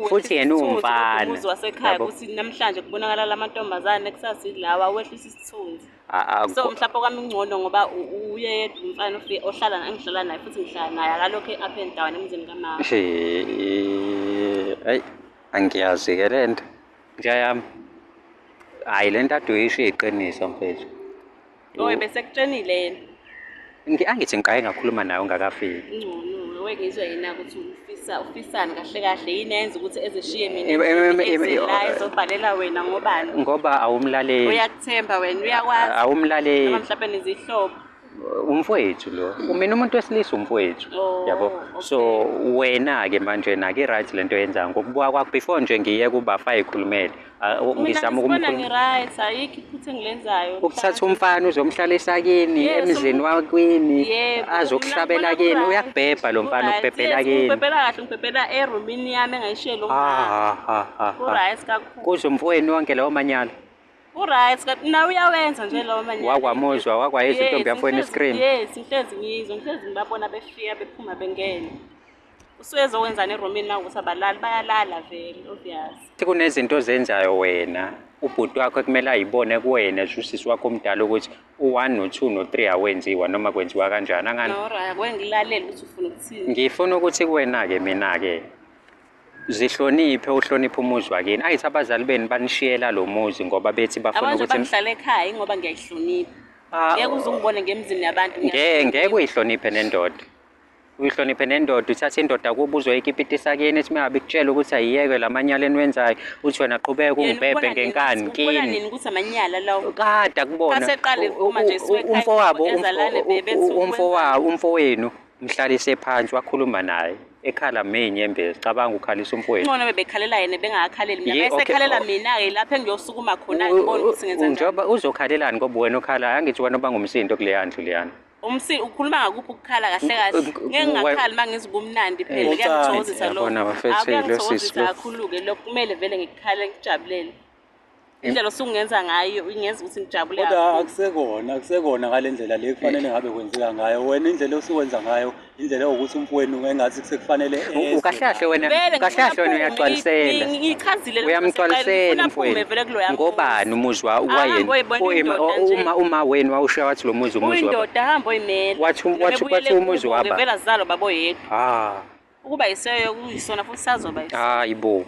futhi yena uwumfana umuzi wasekhaya ukuthi namhlanje kubonakala lamantombazane kusasa lawa wehlisa isithunzi. So mhlawumbe kwami ngcono ngoba uye yedwa umfana engihlala naye futhi ngihlala naye akalokho up and down emzini kamama. Hayi angiyazi-ke le nto njayami. Hhayi le nto ade uyisho iyiqiniso mfethu. Bese kutshenile yena. Angithi ngiqaye ngakhuluma nawe ungakafiki. Ngcono ngizwa yena ukuthi ufisani kahle kahle yini enza ukuthi ezishiye mina la ezobhalela wena ngobani. Ngoba awumlaleli. Uyakuthemba wena uyakwazi. Awumlaleli. Mhlawumbe nizihlobo. Umfowethu lo. Mina umuntu wesilisa umfowethu. Yabo. So wena-ke manje nake right lento yenzayo ngokubuka kwakho before nje ngiye kuBafa ayikhulumele. Ngizama ukumkhuluma. Mina right ayikho iphutha engilenzayo. Ukuthatha umfana uzomhlalisa kini emzini wakwini azokuhlabela kini uyakubhebha lo mfana ukubhebhela kini. Ubhebhela kahle ngibhebhela eroomini yami engayishiye lo mfana. Right kakhulu. Kuzomfowenu wonke lawo manyala. Right kanti nawe uyawenza nje lawo manyala. Wakwamuzwa wakwayizwa intombi yafona iscreen. Yes ngihlezi ngizwa ngihlezi ngibabona befika bephuma bengena. Usuyezokwenza eroomini mawukuthi abalali bayalala vele obvious. Kunezinto ozenzayo wena ubhuti wakho kumele ayibone kuwena usisi wakho omdala ukuthi u1 no2 no3 awenziwa noma kwenziwa kanjani angani. Alright kwengilalela ukuthi ufuna ukuthini. Ngifuna ukuthi kuwena-ke mina-ke zihloniphe uhloniphe umuzi wakini. Ayithi abazali benu banishiyela lo muzi ngoba bethi bafuna ukuthi bangihlala ekhaya ngoba ngiyayihlonipha. Ngeke uze ungibone ngemzini yabantu. Ngeke uyihloniphe nendoda. Uyihloniphe nendoda uthatha indoda kuba uzoyikipitisa kini ethi mengabe kutshela ukuthi ayiyeke lamanyala enwenzayo uthi wena qhubeka ungibhebhe ngenkani kini. Ubona nini ukuthi amanyala lawo? Kade akubona. Kaseqale uma nje umfowenu mhlalise phansi wakhuluma naye ekhala meyinyembezi cabanga ukhalisa umfowenu. Ngcono bebekhalela yena bengakhaleli mina bese khalela mina-ke lapho engiyosukuma khona ngibona ukuthi ngenza njani. Njengoba uzokhalelani ngoba wena ukhalayo angithi wena uba ngumsindo kuleya ndlu leyana. Ukhuluma ngakuphi ukukhala kahle kahle. Ngeke ngakhali mangizi kumnandi phela kuyangithokozisa lokho. Akuyangithokozisa kakhulu-ke lokho kumele vele ngikukhale ngijabulele. Indlela osungenza ngayo ingenza ukuthi ngijabule kakhulu. Kodwa akusekona ngale ndlela le kufanele ngabe kwenzeka ngayo. Wena indlela osuwenza ngayo indlela ukuthi umfowenu engathi sekufanele kahle wena uyagcwalisela. Ngichazile uyamgcwalisela umfowenu. Ngobani umuzi wayena uma wena wawushiya wathi lo muzi umuzi wabo. Uyindoda hamba oyimela. Wathi umuzi waba. Vela zalo babo yedwa. Ukuba yiseyo kuyisona futhi sazoba yiseyo. Hayibo.